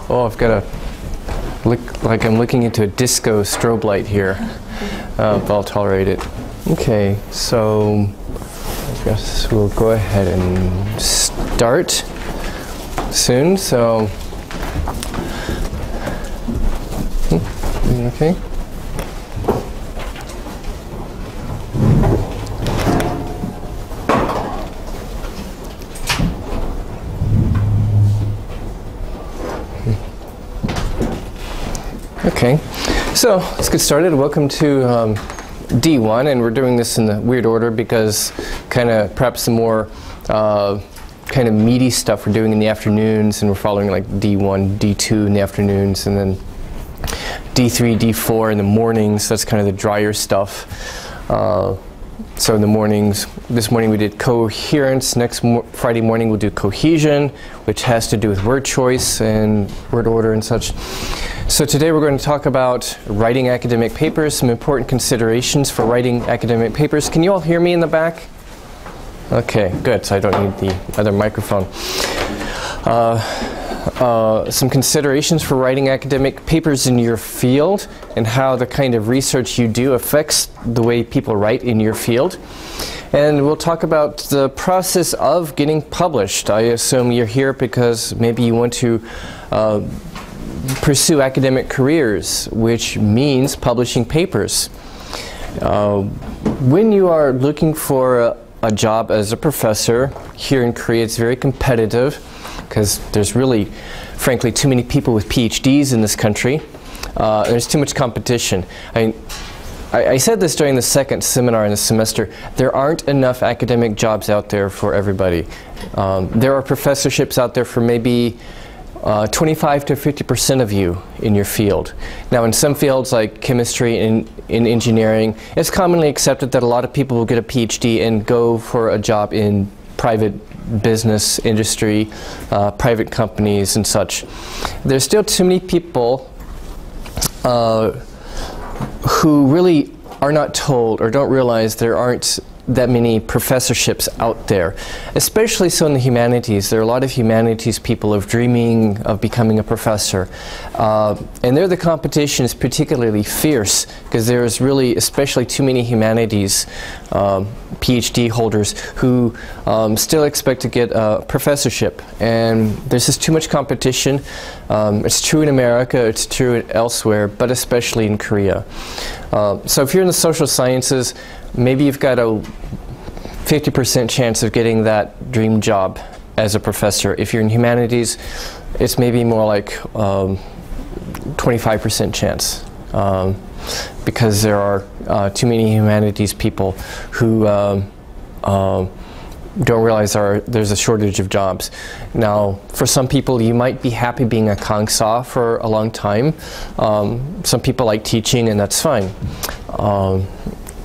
Oh, I've got to look like I'm looking into a disco strobe light here, but I'll tolerate it. Okay, so I guess we'll go ahead and start soon. So, okay. Okay, so let's get started. Welcome to D1, and we're doing this in the weird order because kind of perhaps the more kind of meaty stuff we're doing in the afternoons, and we're following like D1, D2 in the afternoons, and then D3, D4 in the mornings. That's kind of the drier stuff. So in the mornings, this morning we did coherence. Next Friday morning we'll do cohesion, which has to do with word choice and word order and such. So today we're going to talk about writing academic papers, some important considerations for writing academic papers. Can you all hear me in the back? Okay, good, so I don't need the other microphone. Some considerations for writing academic papers in your field and how the kind of research you do affects the way people write in your field. And we'll talk about the process of getting published. I assume you're here because maybe you want to pursue academic careers, which means publishing papers. When you are looking for a job as a professor here in Korea, it's very competitive because there's really, frankly, too many people with PhDs in this country. There's too much competition. I said this during the second seminar in the semester. There aren't enough academic jobs out there for everybody. There are professorships out there for maybe 25 to 50% of you in your field. Now in some fields like chemistry and in engineering, it's commonly accepted that a lot of people will get a PhD and go for a job in private business industry, private companies and such. There's still too many people who really are not told or don't realize there aren't that many professorships out there, especially so in the humanities. There are a lot of humanities people of dreaming of becoming a professor, and there the competition is particularly fierce because there's really especially too many humanities PhD holders who still expect to get a professorship, and there's just too much competition. It's true in America, it's true elsewhere, but especially in Korea. So if you're in the social sciences, maybe you've got a 50% chance of getting that dream job as a professor. If you're in humanities, it's maybe more like 25% chance, because there are too many humanities people who don't realize there's a shortage of jobs. Now, for some people, you might be happy being a Kangsa for a long time. Some people like teaching, and that's fine.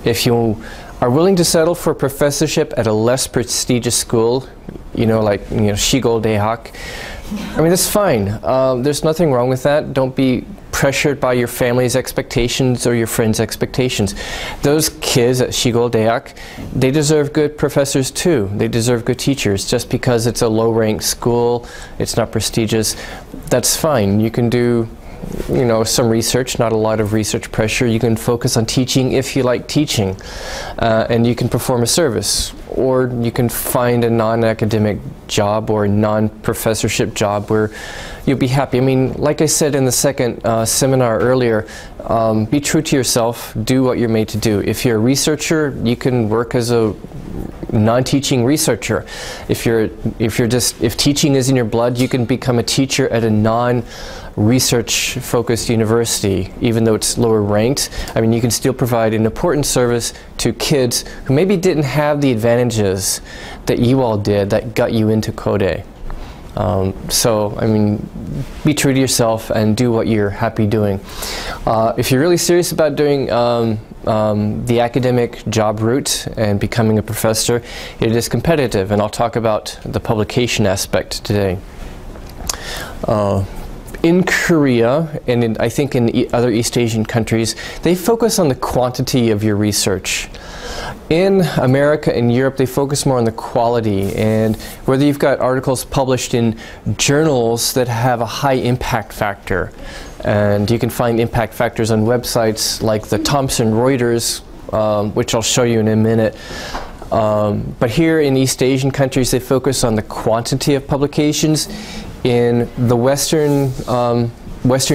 If you are willing to settle for a professorship at a less prestigious school, like Shigol Daehak, I mean, that's fine. There's nothing wrong with that. Don't be pressured by your family's expectations or your friends' expectations. Those kids at Shigol Daehak, they deserve good professors too. They deserve good teachers. Just because it's a low-ranked school, it's not prestigious, that's fine. You can do some research, not a lot of research pressure. You can focus on teaching if you like teaching, and you can perform a service, or you can find a non-academic job or a non-professorship job where you'll be happy. I mean, like I said in the second seminar earlier, be true to yourself, do what you're made to do. If you're a researcher, you can work as a non-teaching researcher. If teaching is in your blood, you can become a teacher at a non-research focused university, even though it's lower ranked. I mean, you can still provide an important service to kids who maybe didn't have the advantages that you all did that got you into Kode. So, I mean, be true to yourself and do what you're happy doing. If you're really serious about doing the academic job route and becoming a professor, it is competitive, and I'll talk about the publication aspect today. In Korea, and I think in other East Asian countries, they focus on the quantity of your research. In America and Europe, they focus more on the quality, and whether you've got articles published in journals that have a high impact factor, and you can find impact factors on websites like the Thomson Reuters, which I'll show you in a minute. But here in East Asian countries, they focus on the quantity of publications. In the Western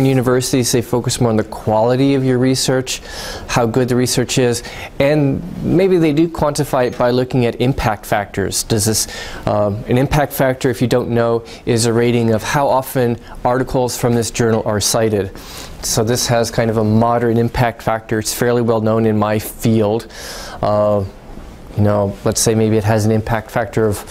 universities, they focus more on the quality of your research, how good the research is, and maybe they do quantify it by looking at impact factors. Does this, an impact factor, if you don't know, is a rating of how often articles from this journal are cited. So this has kind of a moderate impact factor. It's fairly well known in my field. You know, let's say maybe it has an impact factor of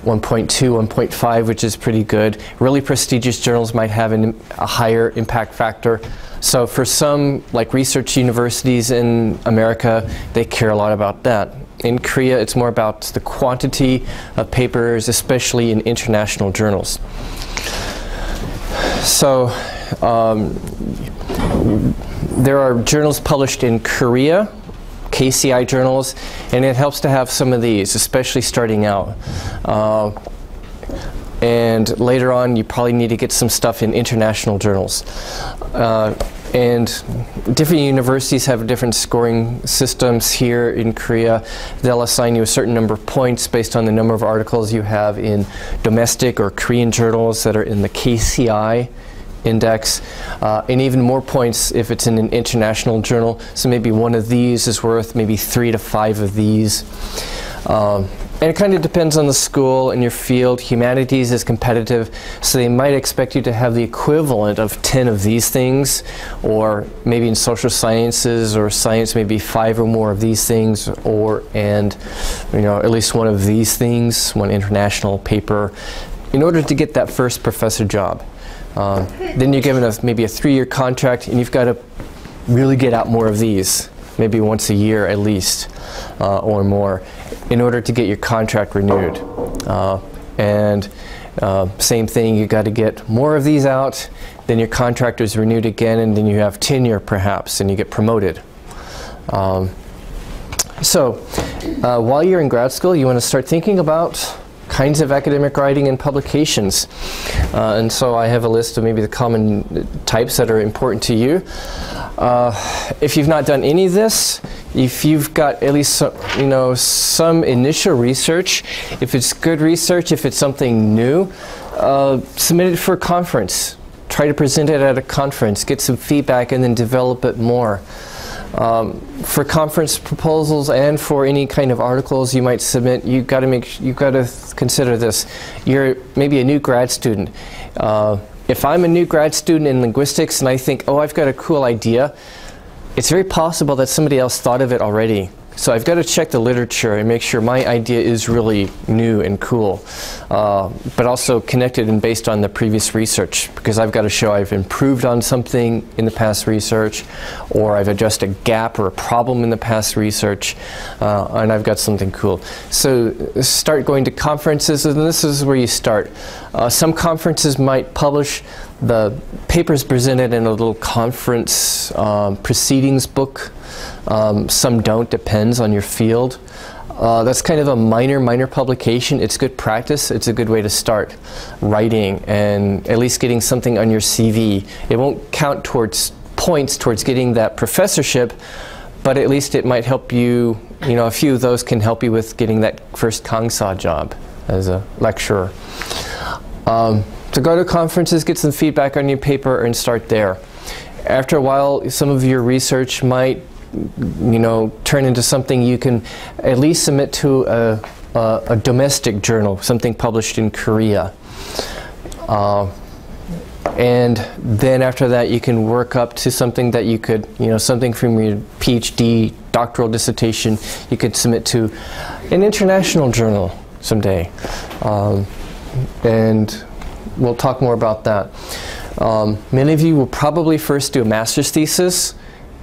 1.2, 1.5, which is pretty good. Really prestigious journals might have a higher impact factor. So for some, like research universities in America, they care a lot about that. In Korea, it's more about the quantity of papers, especially in international journals. So there are journals published in Korea, KCI journals, and it helps to have some of these, especially starting out. And later on, you probably need to get some stuff in international journals. And different universities have different scoring systems. Here in Korea, they'll assign you a certain number of points based on the number of articles you have in domestic or Korean journals that are in the KCI index, and even more points if it's in an international journal. So maybe one of these is worth maybe 3 to 5 of these. And it kind of depends on the school and your field. Humanities is competitive, so they might expect you to have the equivalent of 10 of these things, or maybe in social sciences or science, maybe 5 or more of these things, or and you know, at least one of these things, one international paper, in order to get that first professor job. Then you're given maybe a 3-year contract, and you've got to really get out more of these, maybe once a year at least, or more, in order to get your contract renewed. Same thing, you got to get more of these out, then your contract is renewed again, and then you have tenure perhaps, and you get promoted. While you're in grad school, you want to start thinking about kinds of academic writing and publications. And so I have a list of maybe the common types that are important to you. If you've not done any of this, if you've got at least some initial research, if it's good research, if it's something new, submit it for a conference. Try to present it at a conference, get some feedback, and then develop it more. For conference proposals and for any kind of articles you might submit, you've got to consider this. You're maybe a new grad student. If I'm a new grad student in linguistics and I think, oh, I've got a cool idea, it's very possible that somebody else thought of it already. So I've got to check the literature and make sure my idea is really new and cool, but also connected and based on the previous research, because I've got to show I've improved on something in the past research, or I've addressed a gap or a problem in the past research, and I've got something cool. So start going to conferences, and this is where you start. Some conferences might publish the papers presented in a little conference proceedings book. Some don't, depends on your field. That's kind of a minor publication. It's good practice. It's a good way to start writing and at least getting something on your CV. It won't count towards points towards getting that professorship, but at least it might help you, a few of those can help you with getting that first Kangsa job as a lecturer. So go to conferences, get some feedback on your paper, and start there. After a while, some of your research might turn into something you can at least submit to a domestic journal, something published in Korea. And then after that, you can work up to something that you could, something from your PhD, doctoral dissertation, you could submit to an international journal someday. And we'll talk more about that. Many of you will probably first do a master's thesis,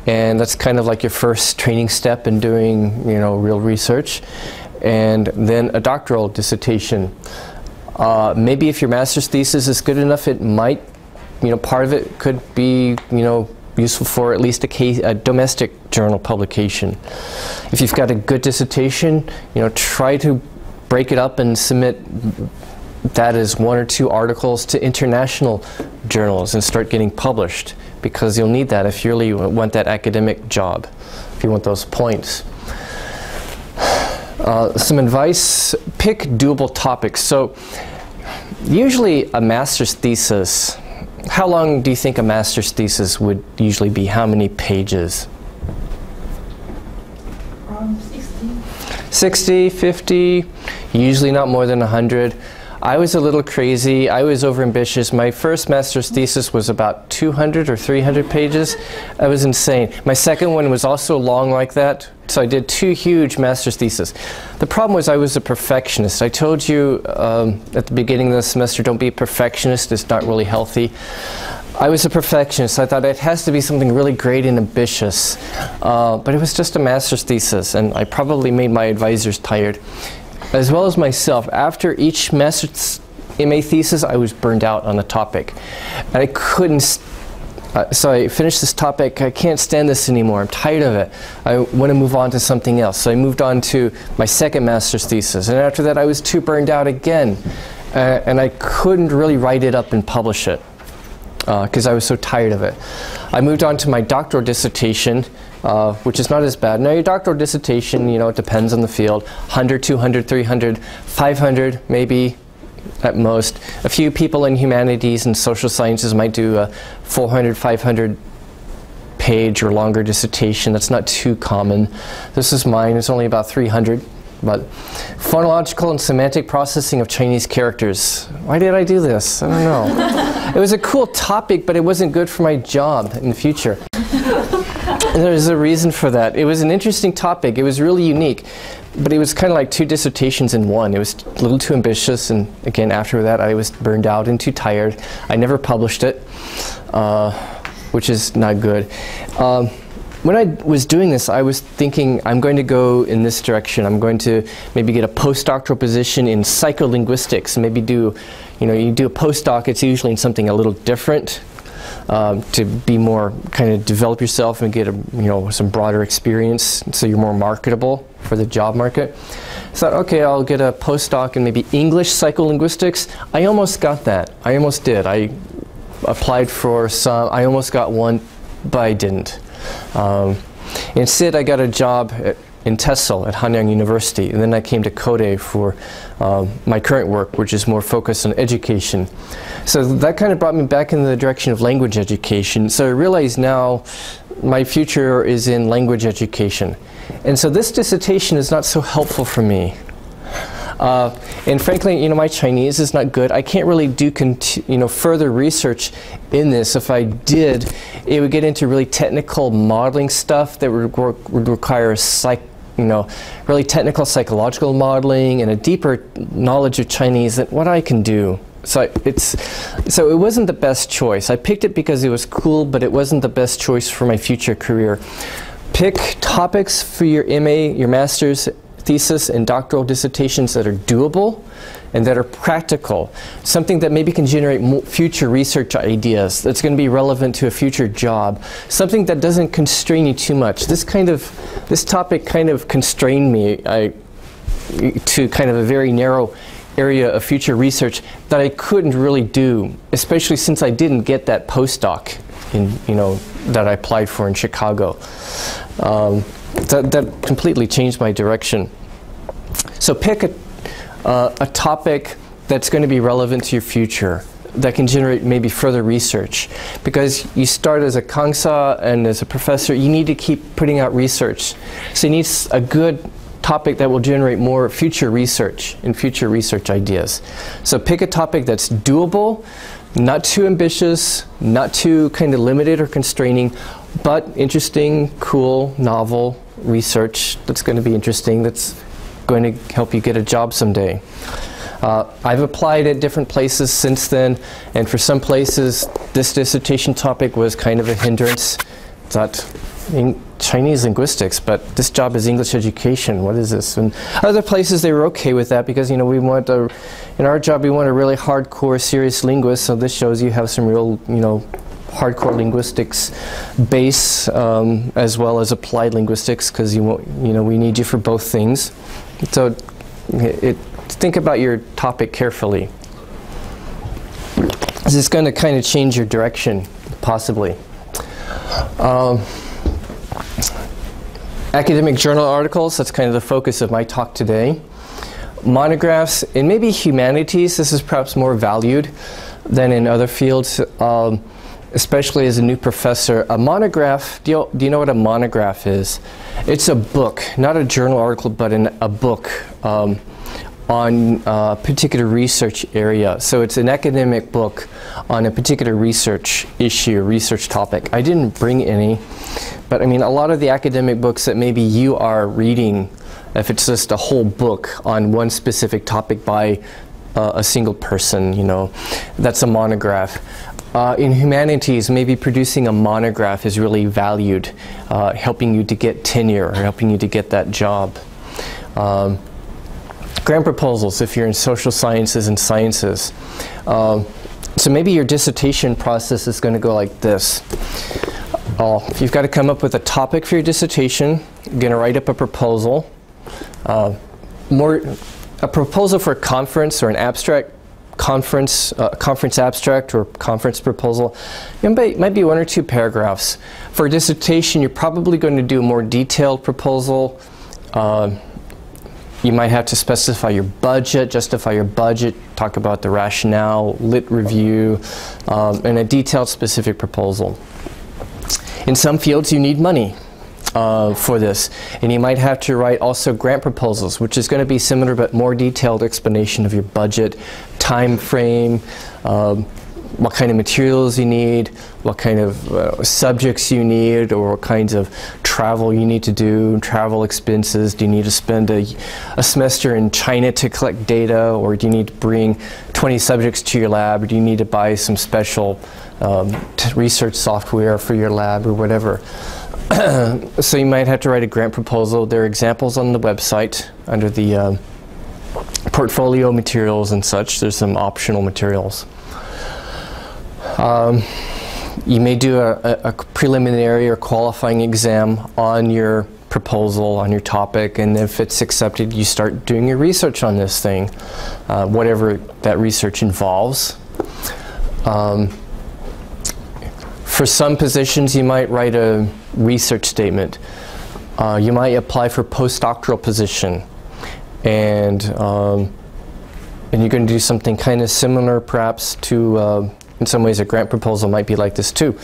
and that's kind of like your first training step in doing, real research, and then a doctoral dissertation. Maybe if your master's thesis is good enough, it might, part of it could be, useful for at least a domestic journal publication. If you've got a good dissertation, try to break it up and submit that as 1 or 2 articles to international journals and start getting published, because you'll need that if you really want that academic job, if you want those points. Some advice: pick doable topics. So usually a master's thesis, how long do you think a master's thesis would usually be? How many pages? 60, 50, usually not more than 100. I was a little crazy. I was overambitious. My first master's thesis was about 200 or 300 pages. That was insane. My second one was also long like that, so I did 2 huge master's theses. The problem was I was a perfectionist. I told you at the beginning of the semester, don't be a perfectionist. It's not really healthy. I was a perfectionist. I thought it has to be something really great and ambitious. But it was just a master's thesis, and I probably made my advisors tired, as well as myself. After each master's MA thesis, I was burned out on the topic. And I couldn't, so I finished this topic. I can't stand this anymore. I'm tired of it. I want to move on to something else. So I moved on to my second master's thesis. And after that, I was too burned out again. And I couldn't really write it up and publish it, because I was so tired of it. I moved on to my doctoral dissertation, which is not as bad. Now your doctoral dissertation, it depends on the field, 100, 200, 300, 500 maybe at most. A few people in humanities and social sciences might do a 400, 500 page or longer dissertation. That's not too common. This is mine. It's only about 300. But phonological and semantic processing of Chinese characters. Why did I do this? I don't know. It was a cool topic, but it wasn't good for my job in the future. And there's a reason for that. It was an interesting topic. It was really unique, but it was kind of like 2 dissertations in one. It was a little too ambitious, and again, after that, I was burned out and too tired. I never published it, which is not good. When I was doing this, I was thinking, I'm going to go in this direction. I'm going to maybe get a postdoctoral position in psycholinguistics. Maybe do, you do a postdoc, it's usually in something a little different, to be more, kind of develop yourself and get some broader experience, so you're more marketable for the job market. So I thought, okay, I'll get a postdoc in maybe English psycholinguistics. I almost got that. I almost did. I applied for some. I almost got one, but I didn't. Instead, I got a job in TESOL at Hanyang University, and then I came to Kodae for my current work, which is more focused on education. So that kind of brought me back in the direction of language education. So I realize now my future is in language education. And so this dissertation is not so helpful for me. And frankly, my Chinese is not good. I can't really do further research in this. If I did, it would get into really technical modeling stuff that would require really technical psychological modeling and a deeper knowledge of Chinese than what I can do. So it wasn't the best choice. I picked it because it was cool, but it wasn't the best choice for my future career. Pick topics for your MA, your master's thesis and doctoral dissertations that are doable and that are practical. Something that maybe can generate future research ideas that's going to be relevant to a future job. Something that doesn't constrain you too much. This topic kind of constrained me to kind of a very narrow area of future research that I couldn't really do, especially since I didn't get that postdoc that I applied for in Chicago. That completely changed my direction. So pick a topic that's going to be relevant to your future, that can generate maybe further research. Because you start as a Kangsa and as a professor, you need to keep putting out research. So you need a good topic that will generate more future research and future research ideas. So pick a topic that's doable, not too ambitious, not too kind of limited or constraining, but interesting, cool, novel research that's going to be interesting, that's going to help you get a job someday. I've applied at different places since then, and for some places this dissertation topic was kind of a hindrance. Thought, Chinese linguistics, but this job is English education. What is this? And other places they were okay with that because we want in our job we want a really hardcore, serious linguist. So this shows you have some real hardcore linguistics base as well as applied linguistics, because we need you for both things. So think about your topic carefully. This is going to kind of change your direction, possibly. Academic journal articles, that's kind of the focus of my talk today. Monographs, and maybe humanities, this is perhaps more valued than in other fields, especially as a new professor. A monograph, do you know what a monograph is? It's a book, not a journal article, but a book on a particular research area. So it's an academic book on a particular research issue, research topic. I didn't bring any, but I mean, a lot of the academic books that maybe you are reading, if it's just a whole book on one specific topic by a single person, that's a monograph. In humanities, maybe producing a monograph is really valued, helping you to get tenure or helping you to get that job. Grant proposals, if you're in social sciences and sciences. So maybe your dissertation process is going to go like this. You've got to come up with a topic for your dissertation. You're going to write up a proposal. A proposal for a conference or an abstract conference abstract or conference proposal. It might be 1 or 2 paragraphs. For a dissertation, you're probably going to do a more detailed proposal. You might have to specify your budget, justify your budget, talk about the rationale, lit review, and a detailed specific proposal. In some fields, you need money for this, and you might have to write also grant proposals, which is going to be similar but more detailed explanation of your budget, time frame, what kind of materials you need, what kind of subjects you need, or what kinds of travel you need to do, travel expenses. Do you need to spend a semester in China to collect data, or do you need to bring 20 subjects to your lab, or do you need to buy some special research software for your lab or whatever? So you might have to write a grant proposal. There are examples on the website under the portfolio materials and such. There's some optional materials. You may do a preliminary or qualifying exam on your proposal, on your topic, and if it's accepted, you start doing your research on this thing, whatever that research involves. For some positions, you might write a research statement. You might apply for postdoctoral position, and you're going to do something kind of similar, perhaps, to in some ways a grant proposal might be like this too.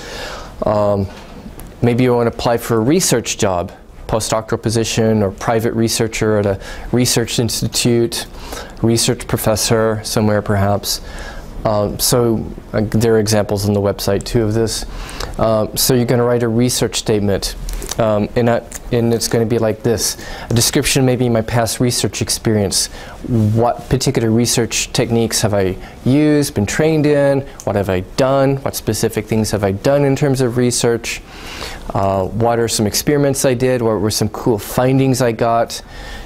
Maybe you want to apply for a research job, postdoctoral position, or private researcher at a research institute, research professor somewhere perhaps. There are examples on the website too of this. So you're going to write a research statement, and it's going to be like this: a description, maybe my past research experience. What particular research techniques have I used, been trained in? What have I done? What specific things have I done in terms of research? What are some experiments I did? What were some cool findings I got?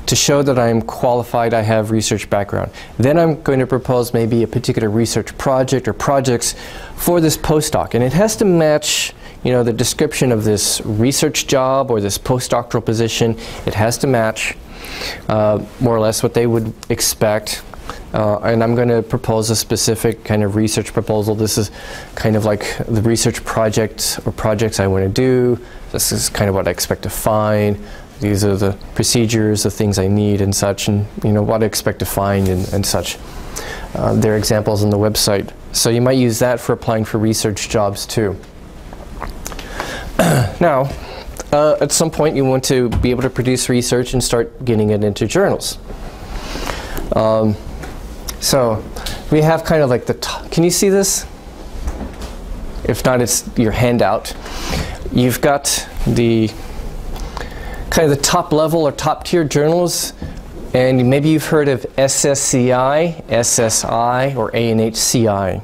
To show that I'm qualified, I have research background. Then I'm going to propose maybe a particular research project or projects for this postdoc, and it has to match, the description of this research job or this postdoctoral position. It has to match more or less what they would expect. And I'm going to propose a specific kind of research proposal. This is kind of like the research project or projects I want to do. This is kind of what I expect to find. These are the procedures, the things I need and such, and what I expect to find and such. There are examples on the website. So you might use that for applying for research jobs too. Now, at some point you want to be able to produce research and start getting it into journals. So we have kind of like the top. Can you see this? If not, it's your handout. You've got the kind of the top level or top tier journals, and maybe you've heard of SSCI, SSI, or ANHCI.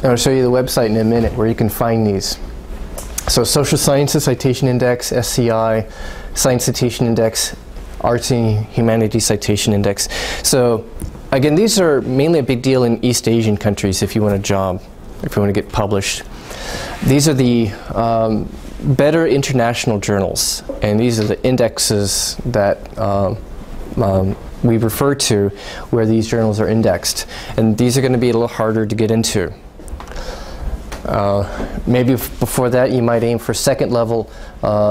I'll show you the website in a minute where you can find these. So Social Sciences Citation Index, SCI, Science Citation Index, Arts and Humanities Citation Index. So again, these are mainly a big deal in East Asian countries if you want a job. if you want to get published. These are the better international journals, and these are the indexes that we refer to where these journals are indexed. And these are going to be a little harder to get into. Maybe before that you might aim for second level,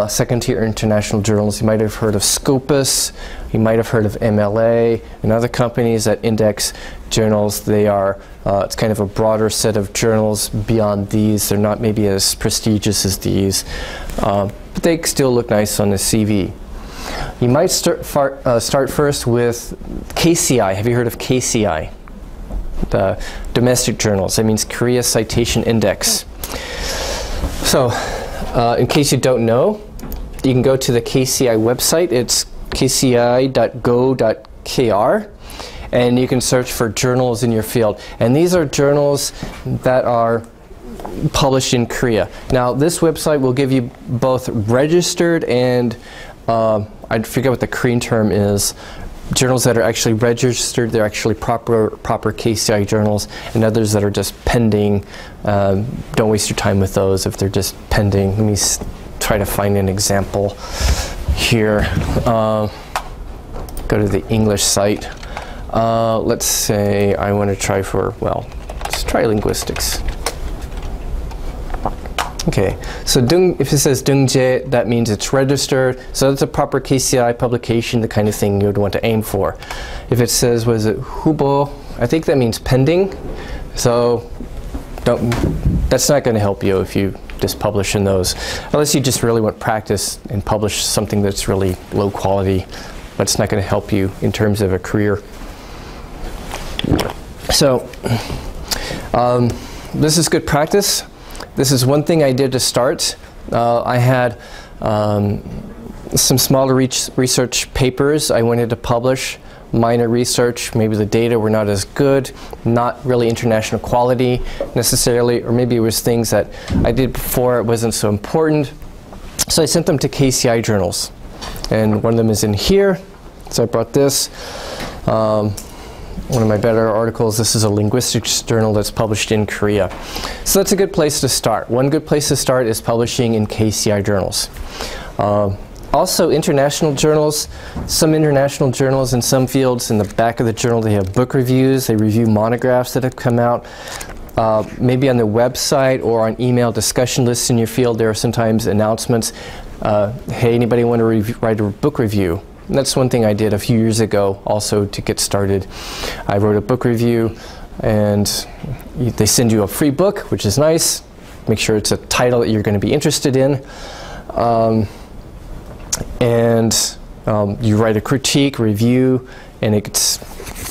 second tier international journals. You might have heard of Scopus, you might have heard of MLA, and other companies that index journals. They are, it's kind of a broader set of journals beyond these. They're not maybe as prestigious as these, but they still look nice on the CV. You might start first with KCI. Have you heard of KCI? The domestic journals. That means Korea Citation Index. So, in case you don't know, you can go to the KCI website. It's kci.go.kr, and you can search for journals in your field. And these are journals that are published in Korea. Now, this website will give you both registered and I forget what the Korean term is. Journals that are actually registered, they're actually proper KCI journals, and others that are just pending. Don't waste your time with those if they're just pending. Let me try to find an example here. Go to the English site. Let's say I want to try for, well, let's try linguistics. Okay, so if it says Dungjae, that means it's registered. So that's a proper KCI publication, the kind of thing you would want to aim for. If it says, was it Hubo, I think that means pending. So that's not going to help you if you just publish in those. Unless you just really want practice and publish something that's really low quality. But it's not going to help you in terms of a career. So this is good practice. This is one thing I did to start. I had some smaller research papers I wanted to publish, minor research, maybe the data were not as good, not really international quality necessarily, or maybe it was things that I did before, it wasn't so important. So I sent them to KCI journals. And one of them is in here, so I brought this. One of my better articles, this is a linguistics journal that's published in Korea. So that's a good place to start. One good place to start is publishing in KCI journals. Also international journals, some international journals in some fields, in the back of the journal they have book reviews, they review monographs that have come out. Maybe on their website or on email discussion lists in your field there are sometimes announcements, hey, anybody want to write a book review? And that's one thing I did a few years ago also to get started. I wrote a book review and they send you a free book, which is nice. Make sure it's a title that you're going to be interested in. You write a critique, review, and it's,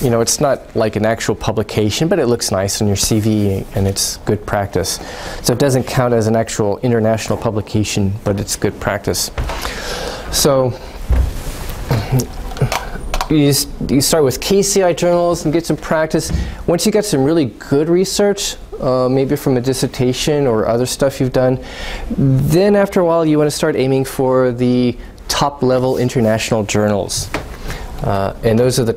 you know, it's not like an actual publication, but it looks nice on your CV and it's good practice. So it doesn't count as an actual international publication, but it's good practice. So you start with KCI journals and get some practice. Once you get some really good research, maybe from a dissertation or other stuff you've done, then after a while you want to start aiming for the top level international journals. And those are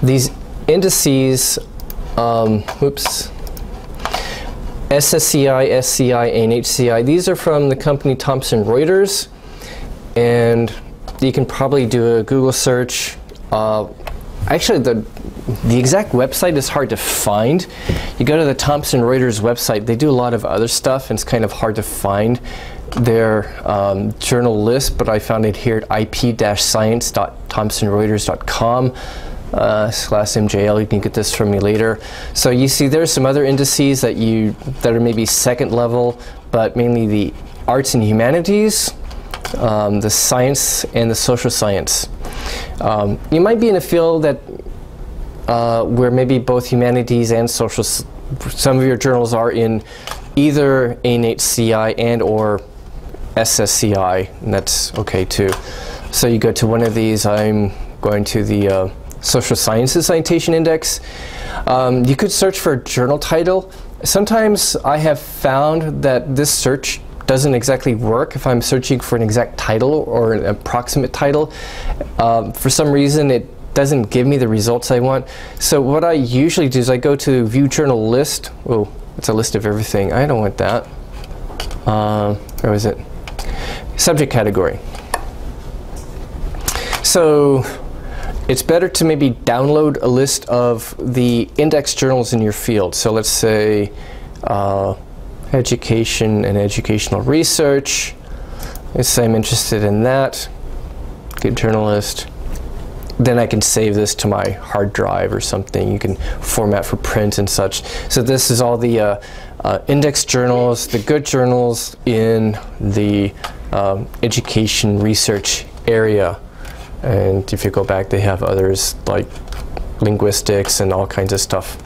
these indices, SSCI, SCI, NHCI. These are from the company Thomson Reuters, and you can probably do a Google search. Actually, the exact website is hard to find. You go to the Thomson Reuters website, they do a lot of other stuff, and it's kind of hard to find their journal list, but I found it here at ip-science.thomsonreuters.com/MJL. You can get this from me later. So you see there's some other indices that are maybe second level, but mainly the arts and humanities, the science and the social science. You might be in a field that where maybe both humanities and social, some of your journals are in either NHCI and or SSCI, and that's okay too. So you go to one of these. I'm going to the Social Sciences Citation Index. You could search for a journal title. Sometimes I have found that this search doesn't exactly work if I'm searching for an exact title or an approximate title. For some reason it doesn't give me the results I want. So what I usually do is I go to View Journal List. Oh, It's a list of everything. I don't want that. Where was it? Subject category. So it's better to maybe download a list of the index journals in your field. So let's say education and educational research. Let's say I'm interested in that. Good journalist. Then I can save this to my hard drive or something. You can format for print and such. So this is all the index journals, the good journals in the education research area. And if you go back, they have others like linguistics and all kinds of stuff.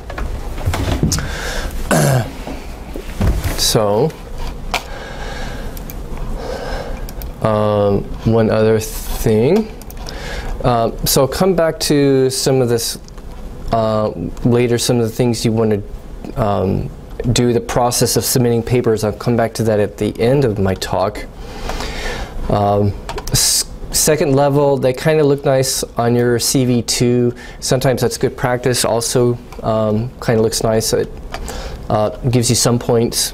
So, one other thing. So come back to some of this later, some of the things you want to do, the process of submitting papers. I'll come back to that at the end of my talk. Second level, they kind of look nice on your CV too. Sometimes that's good practice. Also kind of looks nice. It gives you some points.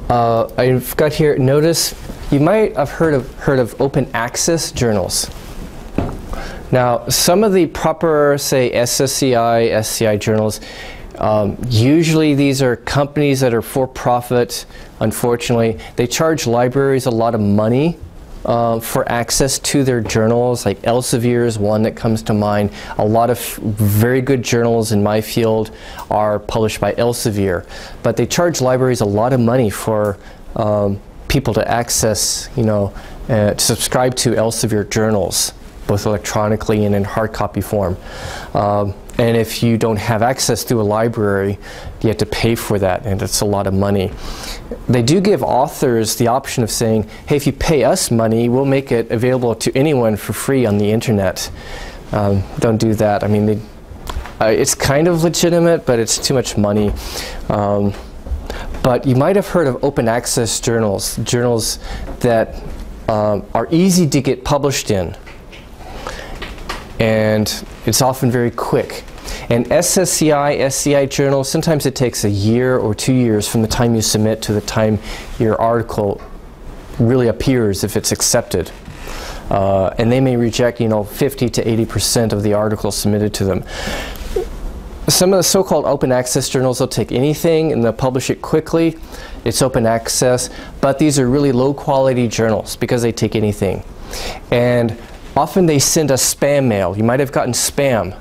I've got here, notice, you might have heard of open access journals. Now, some of the proper, say, SSCI, SCI journals, usually these are companies that are for-profit, unfortunately. They charge libraries a lot of money for access to their journals, like Elsevier is one that comes to mind. A lot of very good journals in my field are published by Elsevier, but they charge libraries a lot of money for people to access, to subscribe to Elsevier journals, both electronically and in hard copy form. And if you don't have access to a library, you have to pay for that, and it's a lot of money. They do give authors the option of saying, hey, if you pay us money, we'll make it available to anyone for free on the internet. Don't do that. I mean, it's kind of legitimate, but it's too much money. But you might have heard of open access journals, journals that are easy to get published in. And it's often very quick. And SSCI, SCI journals, sometimes it takes a year or 2 years from the time you submit to the time your article really appears, if it's accepted. And they may reject, 50 to 80% of the articles submitted to them. Some of the so-called open access journals will take anything and they'll publish it quickly. It's open access, but these are really low quality journals because they take anything. And often they send us spam mail. You might have gotten spam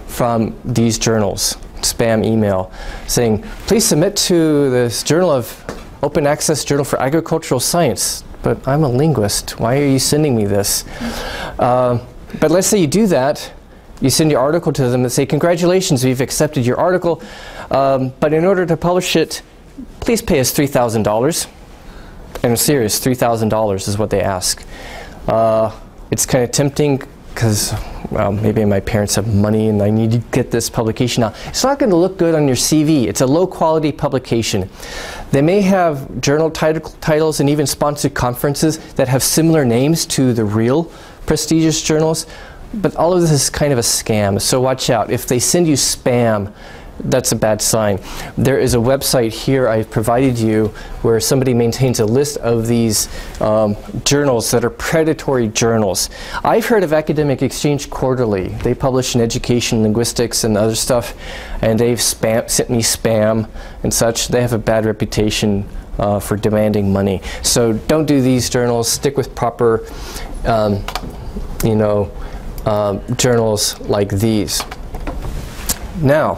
from these journals, spam email, saying, please submit to this journal of open access journal for agricultural science. But I'm a linguist. Why are you sending me this? But let's say you do that. You send your article to them and say, congratulations, we've accepted your article. But in order to publish it, please pay us $3,000. And I'm serious, $3,000 is what they ask. It's kind of tempting because, well, maybe my parents have money and I need to get this publication out. It's not going to look good on your CV. It's a low quality publication. They may have journal titles and even sponsored conferences that have similar names to the real prestigious journals, but all of this is kind of a scam, so watch out. If they send you spam, that's a bad sign. There is a website here I've provided you where somebody maintains a list of these journals that are predatory journals. I've heard of Academic Exchange Quarterly. They publish in education, linguistics, and other stuff, and they've sent me spam and such. They have a bad reputation for demanding money. So don't do these journals. Stick with proper, journals like these. Now,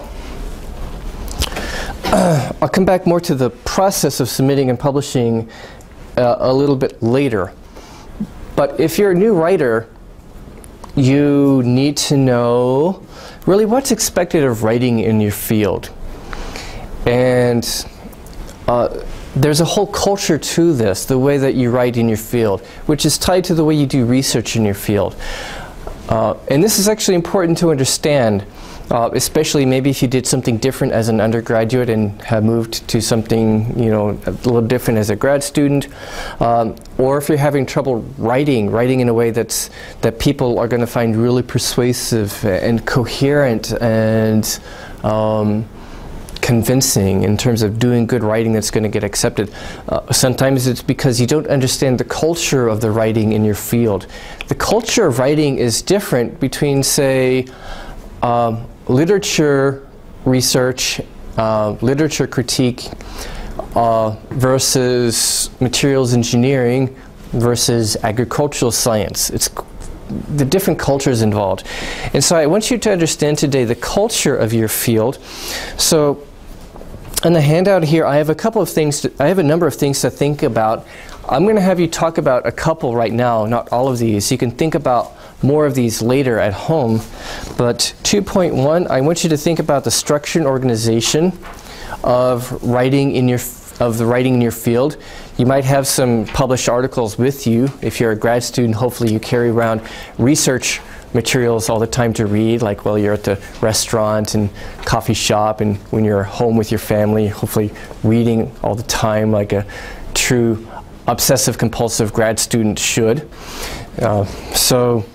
I'll come back more to the process of submitting and publishing a little bit later. But if you're a new writer, you need to know really what's expected of writing in your field. And there's a whole culture to this, the way that you write in your field, which is tied to the way you do research in your field. And this is actually important to understand. Especially maybe if you did something different as an undergraduate and have moved to something a little different as a grad student, or if you're having trouble writing in a way that people are going to find really persuasive and coherent and convincing, in terms of doing good writing that's going to get accepted. Sometimes it's because you don't understand the culture of the writing in your field. The culture of writing is different between, say, literature research, literature critique, versus materials engineering versus agricultural science. It's the different cultures involved. And so I want you to understand today the culture of your field. So on the handout here, I have a couple of things, I have a number of things to think about. I'm going to have you talk about a couple right now, not all of these. You can think about more of these later at home. But 2.1, I want you to think about the structure and organization of writing in your field. You might have some published articles with you. If you're a grad student, hopefully you carry around research materials all the time to read, like while you're at the restaurant and coffee shop, and when you're home with your family, hopefully reading all the time like a true obsessive compulsive grad student should. So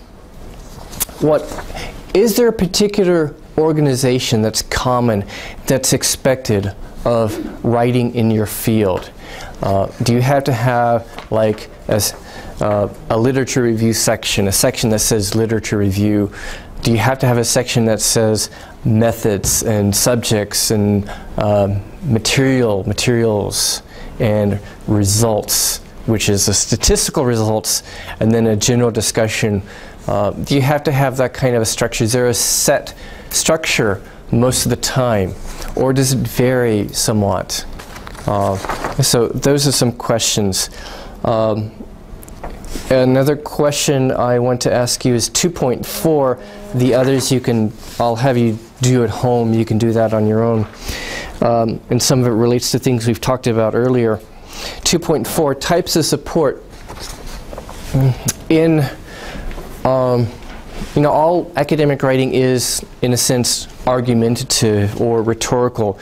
is there a particular organization that's common, that's expected of writing in your field? Do you have to have like a literature review section, a section that says literature review? Do you have to have a section that says methods and subjects and materials and results, which is the statistical results, and then a general discussion? Do you have to have that kind of a structure? Is there a set structure most of the time, or does it vary somewhat? So those are some questions. Another question I want to ask you is 2.4. The others I'll have you do at home. You can do that on your own. And some of it relates to things we've talked about earlier. 2.4, types of support. All academic writing is, in a sense, argumentative or rhetorical.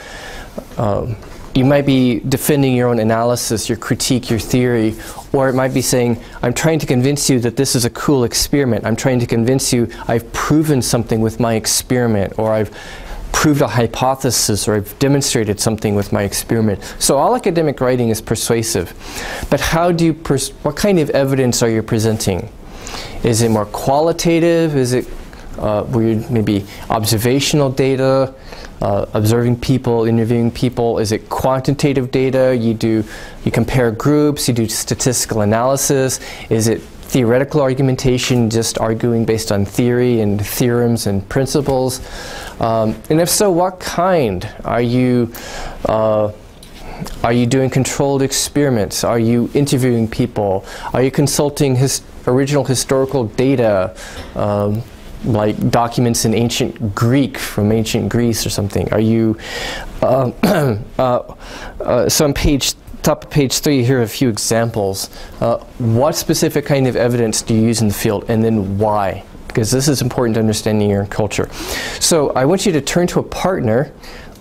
You might be defending your own analysis, your critique, your theory, or it might be saying, I'm trying to convince you that this is a cool experiment. I'm trying to convince you I've proven something with my experiment, or I've proved a hypothesis, or I've demonstrated something with my experiment. So all academic writing is persuasive. But what kind of evidence are you presenting? Is it more qualitative? Is it maybe observational data? Observing people, interviewing people? Is it quantitative data? You compare groups, you do statistical analysis? Is it theoretical argumentation, just arguing based on theory and theorems and principles? And if so, what kind? Are you doing controlled experiments? Are you interviewing people? Are you consulting original historical data? Like documents in ancient Greek from ancient Greece or something? Are you so on top of page 3 here are a few examples. What specific kind of evidence do you use in the field, and then why? Because this is important to understanding your culture. So I want you to turn to a partner,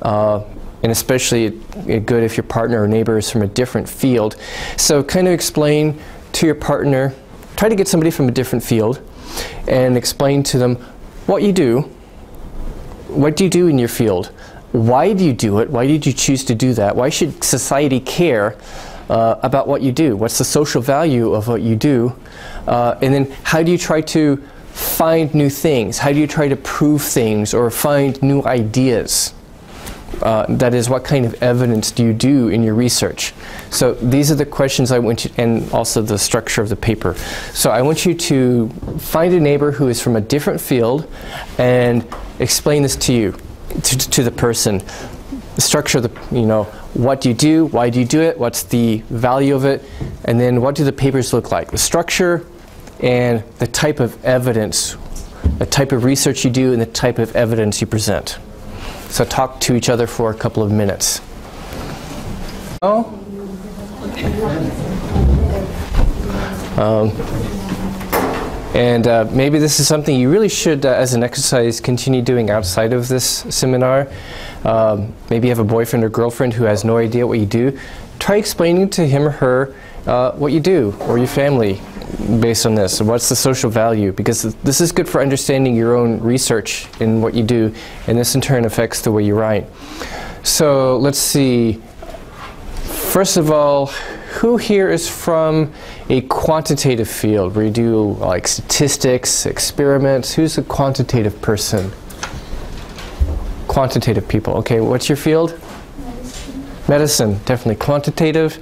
and especially good if your partner or neighbor is from a different field. So kind of explain to your partner, try to get somebody from a different field, and explain to them what you do. What do you do in your field? Why do you do it? Why did you choose to do that? Why should society care about what you do? What's the social value of what you do? And then how do you try to find new things? How do you try to prove things or find new ideas? That is, what kind of evidence do you do in your research? So these are the questions I want you, and also the structure of the paper. So I want you to find a neighbor who is from a different field and explain this to you, to the person. The structure of the, what do you do? Why do you do it? What's the value of it? And then what do the papers look like? The structure and the type of evidence, the type of research you do, and the type of evidence you present. So talk to each other for a couple of minutes. Maybe this is something you really should, as an exercise, continue doing outside of this seminar. Maybe you have a boyfriend or girlfriend who has no idea what you do. Try explaining to him or her what you do, or your family, based on this. What's the social value? Because this is good for understanding your own research in what you do, and this in turn affects the way you write. So let's see. First of all, who here is from a quantitative field where you do like statistics, experiments? Who's a quantitative person? Quantitative people. Okay, what's your field? Medicine, definitely quantitative.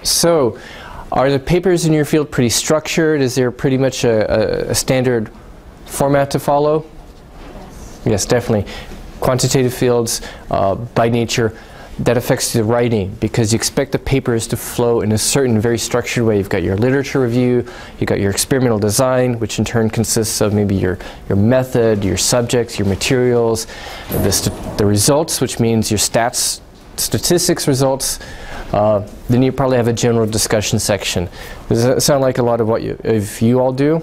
So, are the papers in your field pretty structured? Is there pretty much a standard format to follow? Yes. Yes, definitely. Quantitative fields, by nature, that affects the writing because you expect the papers to flow in a certain very structured way. You've got your literature review, you've got your experimental design, which in turn consists of maybe your method, your subjects, your materials, the results, which means your statistics results. Then you probably have a general discussion section. Does that sound like a lot of what you all do?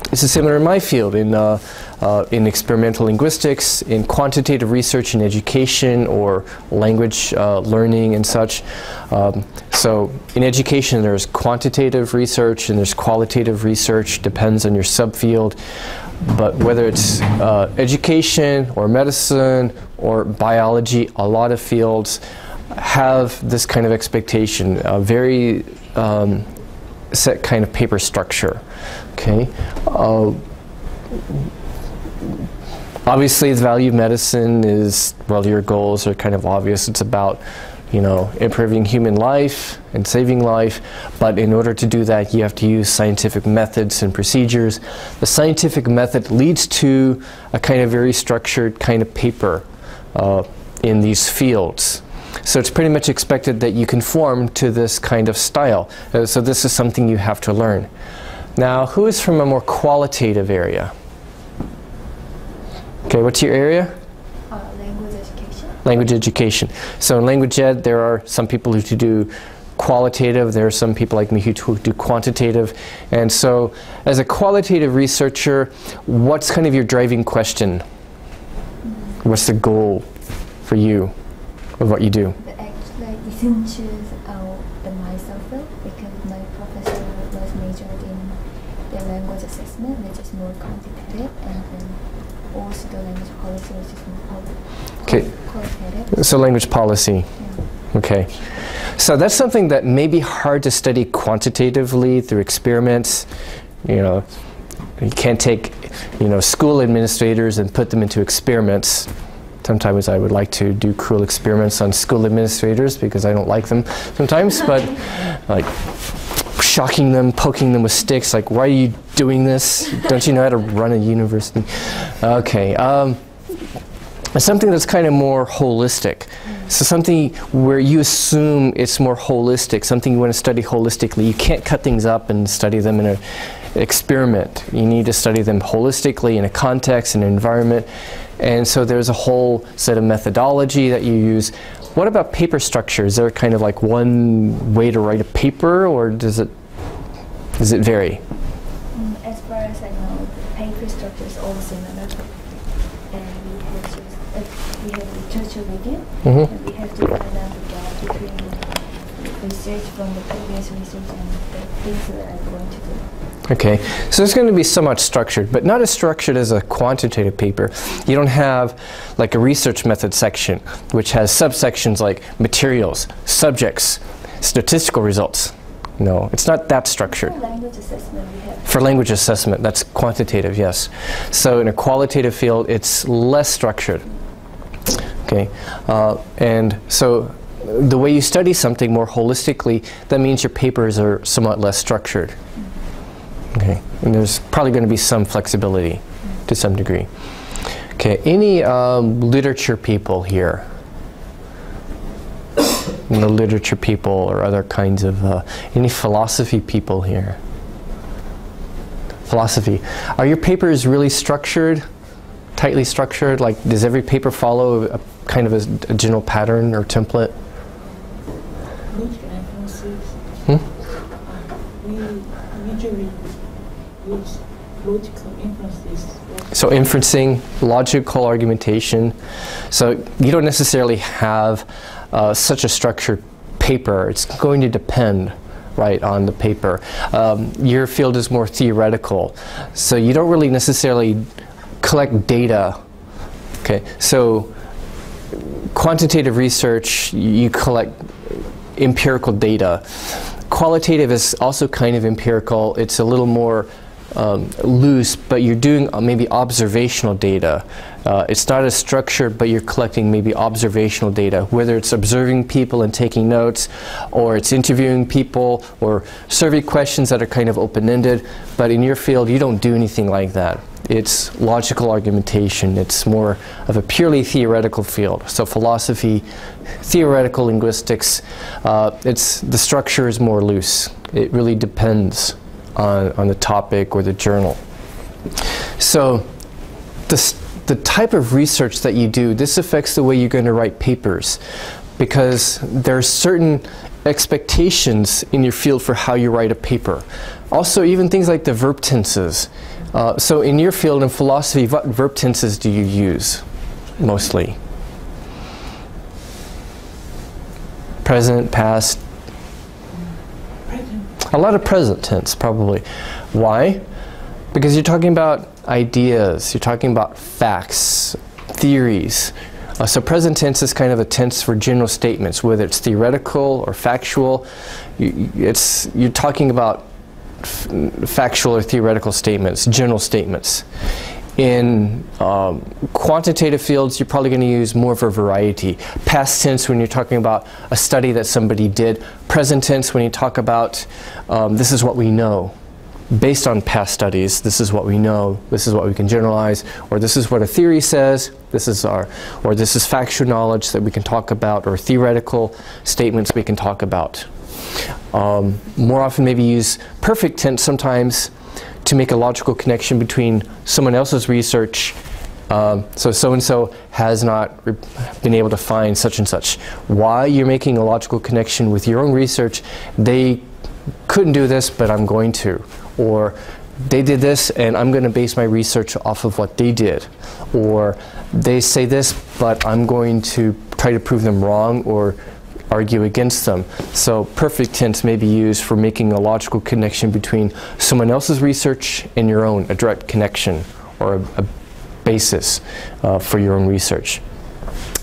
This is similar in my field, in experimental linguistics, in quantitative research in education or language learning and such. So in education there's quantitative research and there's qualitative research, depends on your subfield. But whether it's education or medicine or biology, a lot of fields have this kind of expectation, a very set kind of paper structure. Okay. Obviously, the value of medicine is, well, your goals are kind of obvious. It's about, you know, improving human life and saving life. But in order to do that, you have to use scientific methods and procedures. The scientific method leads to a kind of very structured kind of paper in these fields. So it's pretty much expected that you conform to this kind of style. So this is something you have to learn. Now, who is from a more qualitative area? Okay, what's your area? Language education. Language education. So in language ed, there are some people who do qualitative, there are some people like me who do quantitative. And so as a qualitative researcher, what's kind of your driving question? What's the goal for you of what you do? Actually, I didn't choose the myself field because my professor was majored in the language assessment, which is more quantitative, and then also the language policy, which is more qualitative. So language policy. Yeah. Okay. So that's something that may be hard to study quantitatively through experiments. You know, you can't take, you know, school administrators and put them into experiments. Sometimes I would like to do cruel experiments on school administrators because I don't like them sometimes, but like shocking them, poking them with sticks, like, why are you doing this? Don't you know how to run a university? Okay. Something that's kind of more holistic. So something where you assume it's more holistic, something you want to study holistically. You can't cut things up and study them in an experiment. You need to study them holistically in a context, an environment. And so there's a whole set of methodology that you use. What about paper structure? Is there kind of like one way to write a paper, or does it vary? As far as I know, the paper structure is all similar. And we have literature review, and we have to find out the gap between research from the previous research and the things that I'm going to do. Okay, so it's going to be somewhat structured, but not as structured as a quantitative paper. You don't have like a research method section, which has subsections like materials, subjects, statistical results. No, it's not that structured. For language assessment, we have. For language assessment, that's quantitative, yes. So in a qualitative field, it's less structured. Okay, and so the way you study something more holistically, that means your papers are somewhat less structured. Okay, and there's probably going to be some flexibility to some degree. Okay, any literature people here? No literature people or other kinds of, any philosophy people here? Philosophy. Are your papers really structured, tightly structured? Like, does every paper follow a kind of a general pattern or template? We usually use logical inferences. So inferencing, logical argumentation. So you don't necessarily have such a structured paper. It's going to depend, right, on the paper. Your field is more theoretical, so you don't really necessarily collect data. Okay, so quantitative research, you collect empirical data. Qualitative is also kind of empirical. It's a little more loose, but you're doing maybe observational data. It's not as structured, but you're collecting maybe observational data, whether it's observing people and taking notes, or it's interviewing people, or survey questions that are kind of open-ended. But in your field, you don't do anything like that. It's logical argumentation. It's more of a purely theoretical field. So philosophy, theoretical linguistics, the structure is more loose. It really depends on the topic or the journal. So the type of research that you do, this affects the way you're going to write papers, because there are certain expectations in your field for how you write a paper. Also, even things like the verb tenses. So in your field in philosophy, what verb tenses do you use mostly? Present, past? Present. A lot of present tense, probably. Why? Because you're talking about ideas, you're talking about facts, theories. So present tense is kind of a tense for general statements, whether it's theoretical or factual. You're talking about factual or theoretical statements, general statements. In quantitative fields, you're probably going to use more of a variety. Past tense when you're talking about a study that somebody did. Present tense when you talk about this is what we know. Based on past studies, this is what we know, this is what we can generalize, or this is what a theory says, this is factual knowledge that we can talk about, or theoretical statements we can talk about. More often maybe use perfect tense sometimes to make a logical connection between someone else's research. So so-and-so has not been able to find such and such. Why you're making a logical connection with your own research? They couldn't do this, but I'm going to. Or they did this, and I'm going to base my research off of what they did. Or they say this, but I'm going to try to prove them wrong or argue against them. So perfect tense may be used for making a logical connection between someone else's research and your own, a direct connection or a basis for your own research.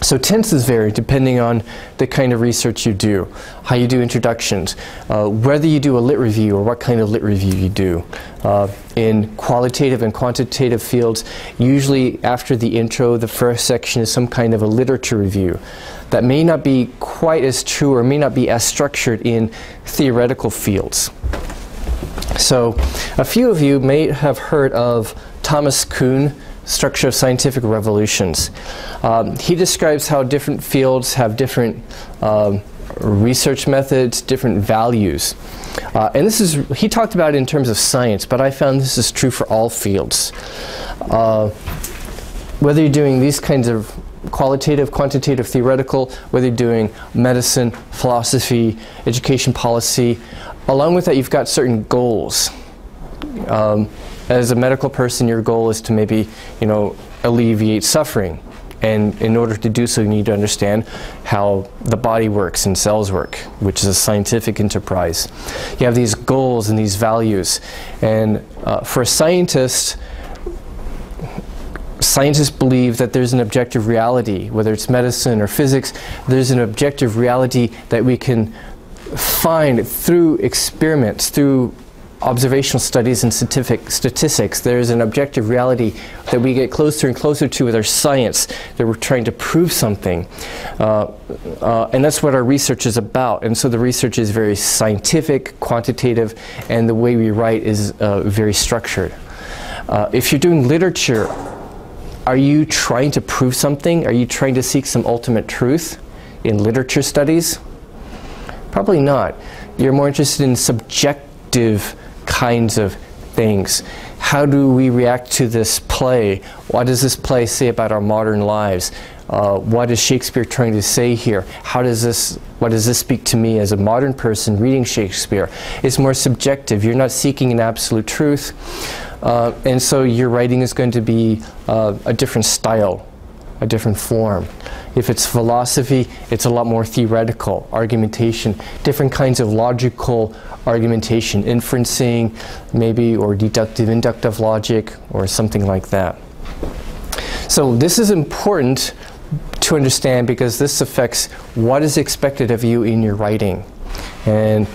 So tenses vary depending on the kind of research you do, how you do introductions, whether you do a lit review or what kind of lit review you do. In qualitative and quantitative fields, usually after the intro, the first section is some kind of a literature review. That may not be quite as true or may not be as structured in theoretical fields. So a few of you may have heard of Thomas Kuhn, Structure of Scientific Revolutions. He describes how different fields have different research methods, different values. And he talked about it in terms of science, but I found this is true for all fields. Whether you're doing these kinds of qualitative, quantitative, theoretical, whether you're doing medicine, philosophy, education policy, along with that you've got certain goals. As a medical person, your goal is to maybe, alleviate suffering. And in order to do so, you need to understand how the body works and cells work, which is a scientific enterprise. You have these goals and these values. And for a scientist, scientists believe that there's an objective reality, whether it's medicine or physics, there's an objective reality that we can find through experiments, through observational studies and statistics. There's an objective reality that we get closer and closer to with our science, that we're trying to prove something. And that's what our research is about. And so the research is very scientific, quantitative, and the way we write is very structured. If you're doing literature, are you trying to prove something? Are you trying to seek some ultimate truth in literature studies? Probably not. You're more interested in subjective kinds of things. How do we react to this play? What does this play say about our modern lives? What is Shakespeare trying to say here? What does this speak to me as a modern person reading Shakespeare? It's more subjective. You're not seeking an absolute truth. And so your writing is going to be a different style, a different form. If it's philosophy, it's a lot more theoretical, argumentation, different kinds of logical argumentation, inferencing maybe, or deductive, inductive logic, or something like that. So this is important to understand, because this affects what is expected of you in your writing. And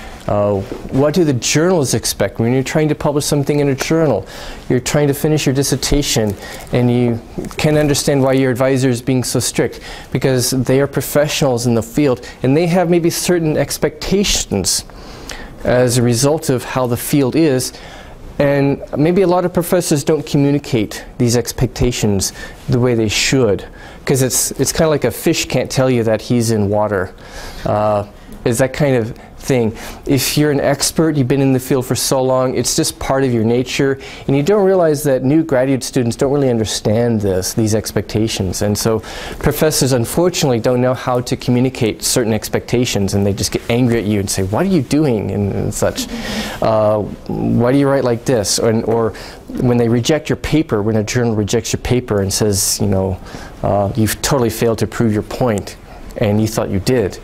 what do the journals expect when you're trying to publish something in a journal? You're trying to finish your dissertation, and you can understand why your advisor is being so strict, because they are professionals in the field, and they have maybe certain expectations as a result of how the field is. And maybe a lot of professors don't communicate these expectations the way they should, because it's kind of like a fish can't tell you that he's in water. Is that kind of thing. If you're an expert, you've been in the field for so long, it's just part of your nature, and you don't realize that new graduate students don't really understand these expectations. And so professors unfortunately don't know how to communicate certain expectations, and they just get angry at you and say, what are you doing, and such. Why do you write like this? Or when they reject your paper, when a journal rejects your paper and says, you know, you've totally failed to prove your point, and you thought you did.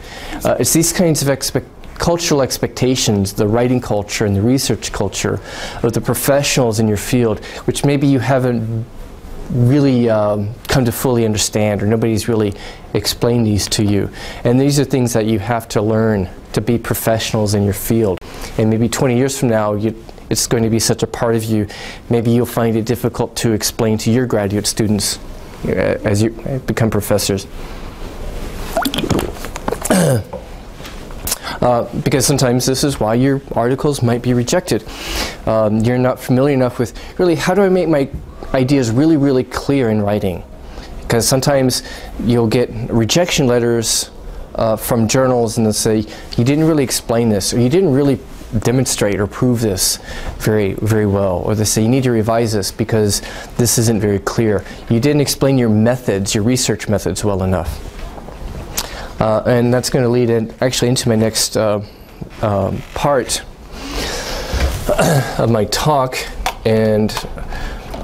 It's these kinds of cultural expectations, the writing culture and the research culture of the professionals in your field, which maybe you haven't really come to fully understand, or nobody's really explained these to you. And these are things that you have to learn to be professionals in your field. And maybe 20 years from now, it's going to be such a part of you, maybe you'll find it difficult to explain to your graduate students as you become professors. Because sometimes this is why your articles might be rejected. You're not familiar enough with really how do I make my ideas really, really clear in writing. Because sometimes you'll get rejection letters from journals, and they'll say, you didn't really explain this, or you didn't really demonstrate or prove this very, very well. Or they say, you need to revise this because this isn't very clear. You didn't explain your methods, your research methods well enough. And that's going to lead actually into my next part of my talk, and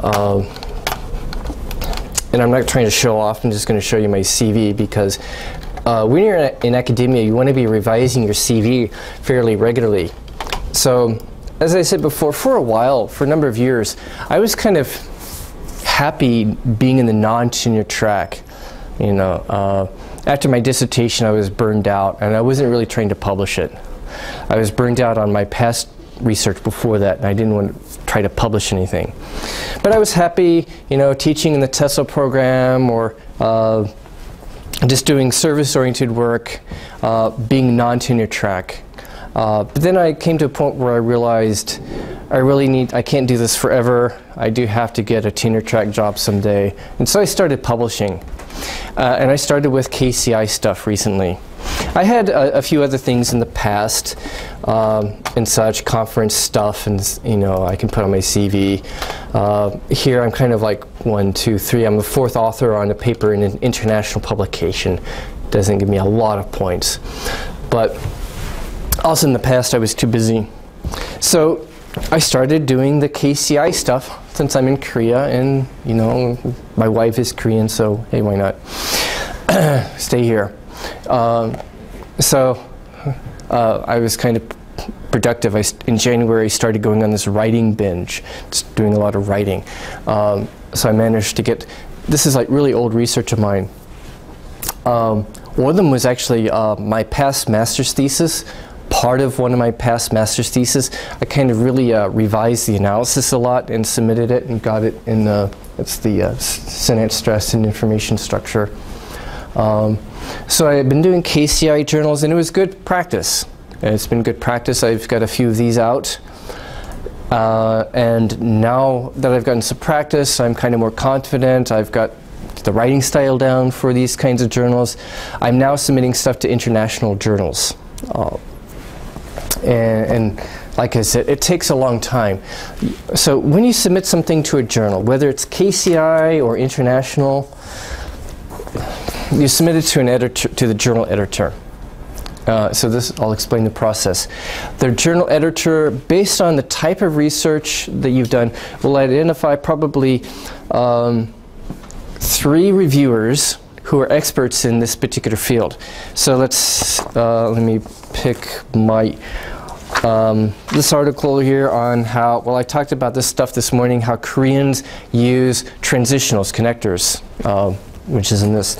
I'm not trying to show off. I'm just going to show you my CV, because when you're in academia, you want to be revising your CV fairly regularly. So, as I said before, for a while, for a number of years, I was kind of happy being in the non-tenure track. You know, after my dissertation, I was burned out, and I wasn't really trying to publish it. I was burned out on my past research before that, and I didn't want to try to publish anything. But I was happy, you know, teaching in the TESOL program, or just doing service-oriented work, being non-tenure track. But then I came to a point where I realized I can't do this forever. I do have to get a tenure track job someday. And so I started publishing. And I started with KCI stuff recently. I had a few other things in the past, and such, conference stuff, and you know, I can put on my CV. Here I'm kind of like 1, 2, 3. I'm the 4th author on a paper in an international publication. Doesn't give me a lot of points. But also in the past I was too busy. So I started doing the KCI stuff since I'm in Korea, and you know, my wife is Korean, so hey, why not stay here. So I was kind of productive. In January I started going on this writing binge, just doing a lot of writing. So I managed to get, this is like really old research of mine. One of them was actually my past master's thesis. Part of one of my past master's thesis, I kind of really revised the analysis a lot and submitted it and got it in it's the synapse stress and information structure. So I've been doing KCI journals, and it was good practice. It's been good practice. I've got a few of these out. And now that I've gotten some practice, I'm kind of more confident. I've got the writing style down for these kinds of journals. I'm now submitting stuff to international journals. And like I said, it takes a long time. So when you submit something to a journal, whether it's KCI or international, you submit it to an editor, to the journal editor. So this, I'll explain the process. The journal editor, based on the type of research that you've done, will identify probably 3 reviewers who are experts in this particular field. So let me pick my this article here on how, well, I talked about this stuff this morning, how Koreans use transitionals, connectors, which is in this.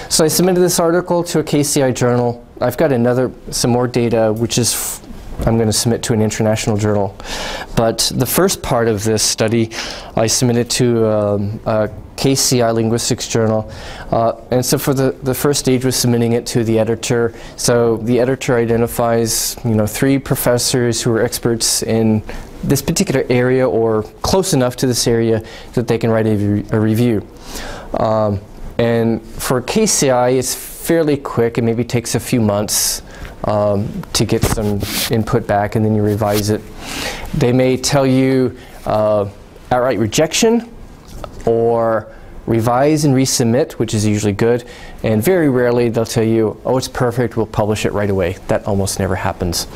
So I submitted this article to a KCI journal. I've got some more data, which is I'm going to submit to an international journal. But the first part of this study, I submitted to a KCI linguistics journal. And so for the first stage was submitting it to the editor. So the editor identifies, 3 professors who are experts in this particular area or close enough to this area that they can write a review. And for KCI, it's fairly quick. It maybe takes a few months to get some input back, and then you revise it. They may tell you outright rejection or revise and resubmit, which is usually good, and very rarely they'll tell you, oh, it's perfect, we'll publish it right away. That almost never happens.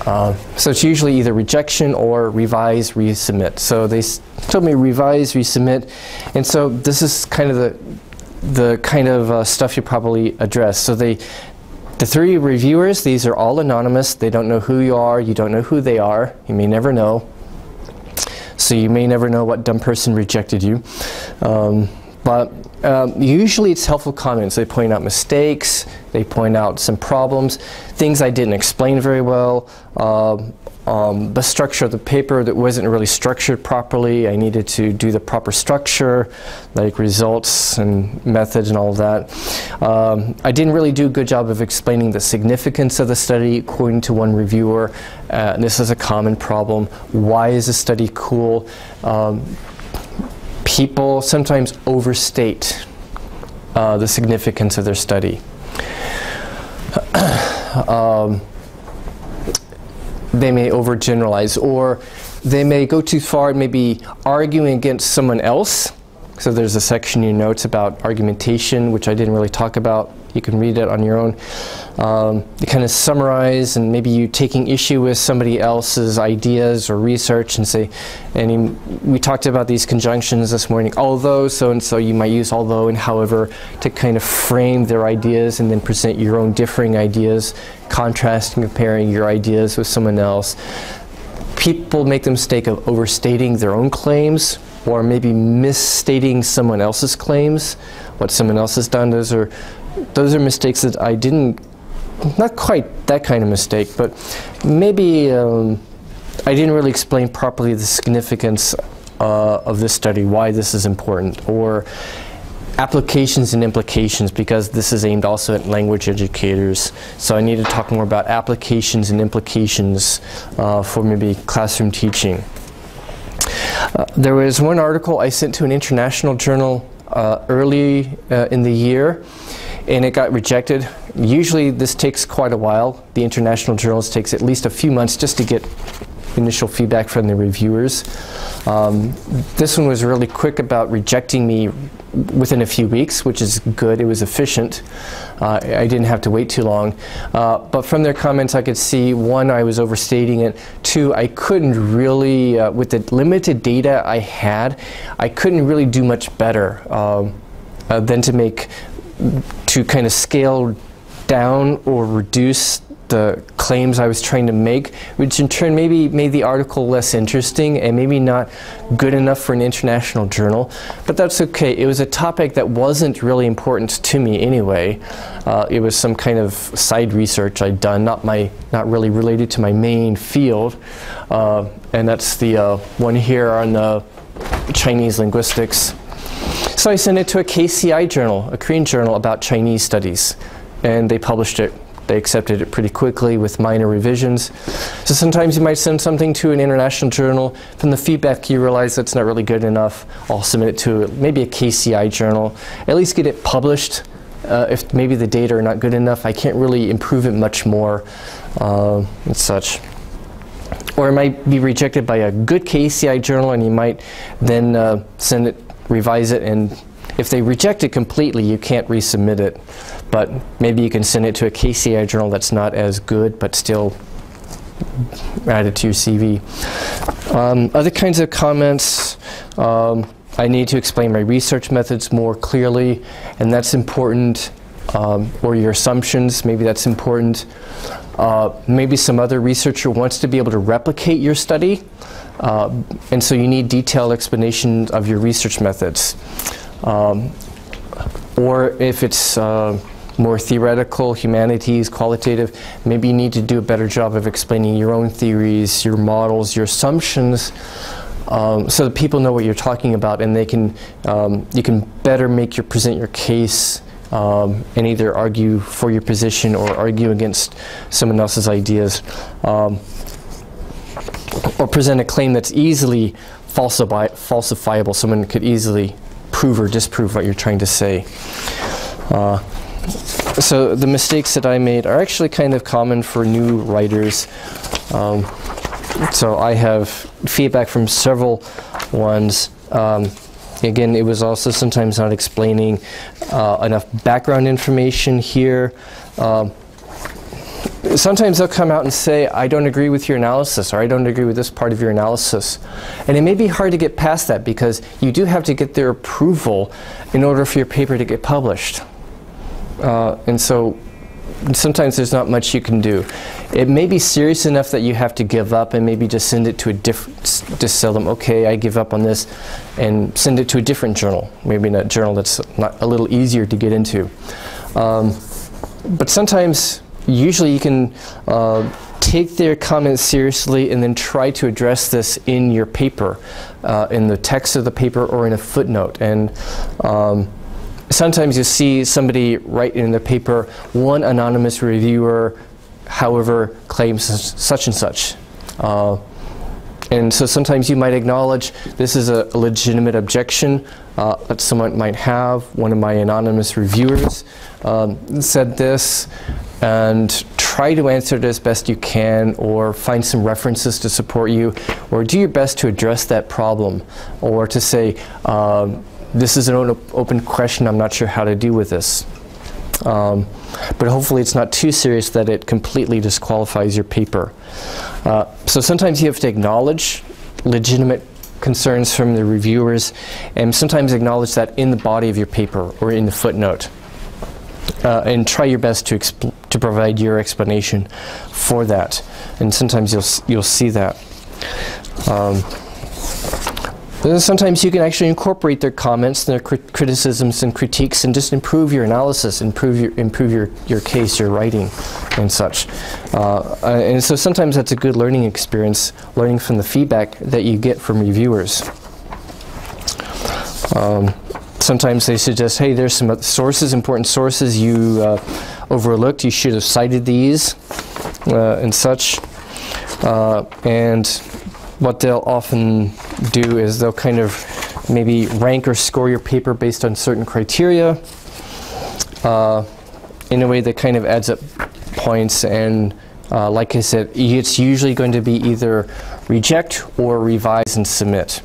So it's usually either rejection or revise, resubmit. So they told me revise, resubmit, and so this is kind of the kind of stuff you probably address. So the 3 reviewers, these are all anonymous. They don't know who you are. You don't know who they are. You may never know. So you may never know what dumb person rejected you. But usually it's helpful comments. They point out mistakes. They point out some problems, things I didn't explain very well, the structure of the paper that wasn't really structured properly. I needed to do the proper structure, like results and methods and all of that. I didn't really do a good job of explaining the significance of the study, according to one reviewer. This is a common problem. Why is the study cool? People sometimes overstate the significance of their study. They may overgeneralize, or they may go too far and maybe arguing against someone else. So there's a section in your notes about argumentation, which I didn't really talk about. You can read it on your own. You kind of summarize, and maybe you taking issue with somebody else's ideas or research and say, we talked about these conjunctions this morning, although so-and-so, you might use although and however to kind of frame their ideas and then present your own differing ideas, contrasting, comparing your ideas with someone else. People make the mistake of overstating their own claims or maybe misstating someone else's claims, what someone else has done. Those are mistakes that I didn't, not quite that kind of mistake, but maybe I didn't really explain properly the significance of this study, why this is important, or applications and implications, because this is aimed also at language educators. So I need to talk more about applications and implications for maybe classroom teaching. There was one article I sent to an international journal early in the year, and it got rejected. Usually this takes quite a while. The international journals takes at least a few months just to get initial feedback from the reviewers. This one was really quick about rejecting me within a few weeks, which is good. It was efficient. I didn't have to wait too long. But from their comments I could see, 1, I was overstating it. 2, I couldn't really, with the limited data I had, I couldn't really do much better than to kind of scale down or reduce the claims I was trying to make, which in turn maybe made the article less interesting and maybe not good enough for an international journal. But that's okay. It was a topic that wasn't really important to me anyway. It was some kind of side research I'd done, not really related to my main field. And that's the one here on the Chinese linguistics. So I sent it to a KCI journal, a Korean journal about Chinese studies, and they published it. They accepted it pretty quickly with minor revisions. So sometimes you might send something to an international journal. From the feedback you realize that's not really good enough. I'll submit it to maybe a KCI journal. At least get it published. If maybe the data are not good enough, I can't really improve it much more and such. Or it might be rejected by a good KCI journal, and you might then send it, revise it, and if they reject it completely, you can't resubmit it. But maybe you can send it to a KCI journal that's not as good, but still add it to your CV. Other kinds of comments, I need to explain my research methods more clearly, and that's important. Or your assumptions, maybe that's important. Maybe some other researcher wants to be able to replicate your study, and so you need detailed explanation of your research methods. Or if it's more theoretical, humanities, qualitative, maybe you need to do a better job of explaining your own theories, your models, your assumptions, so that people know what you're talking about, and they can you can better present your case, and either argue for your position or argue against someone else's ideas, or present a claim that's easily falsifiable. Someone could easily prove or disprove what you're trying to say. So the mistakes that I made are actually kind of common for new writers. So I have feedback from several ones. Again, it was also sometimes not explaining enough background information here. Sometimes they'll come out and say, I don't agree with your analysis, or I don't agree with this part of your analysis. And it may be hard to get past that, because you do have to get their approval in order for your paper to get published. And so sometimes there's not much you can do. It may be serious enough that you have to give up and maybe just send it to a different, just tell them, okay, I give up on this, and send it to a different journal, maybe in a journal that's not a little easier to get into. But sometimes, usually you can take their comments seriously and then try to address this in your paper, in the text of the paper or in a footnote. And sometimes you see somebody write in the paper, one anonymous reviewer, however, claims such and such. And so sometimes you might acknowledge this is a legitimate objection that someone might have. One of my anonymous reviewers said this, and try to answer it as best you can, or find some references to support you, or do your best to address that problem, or to say, this is an open question, I'm not sure how to deal with this. But hopefully it's not too serious that it completely disqualifies your paper. So sometimes you have to acknowledge legitimate concerns from the reviewers, and sometimes acknowledge that in the body of your paper or in the footnote. And try your best to provide your explanation for that. And sometimes you'll see that. Sometimes you can actually incorporate their comments, their criticisms and critiques, and just improve your analysis, improve your case, your writing, and such. And so sometimes that's a good learning experience, learning from the feedback that you get from reviewers. Sometimes they suggest, hey, there's some sources, important sources you overlooked. You should have cited these, and such. And what they'll often do is they'll kind of maybe rank or score your paper based on certain criteria in a way that kind of adds up points. And like I said, it's usually going to be either reject or revise and submit.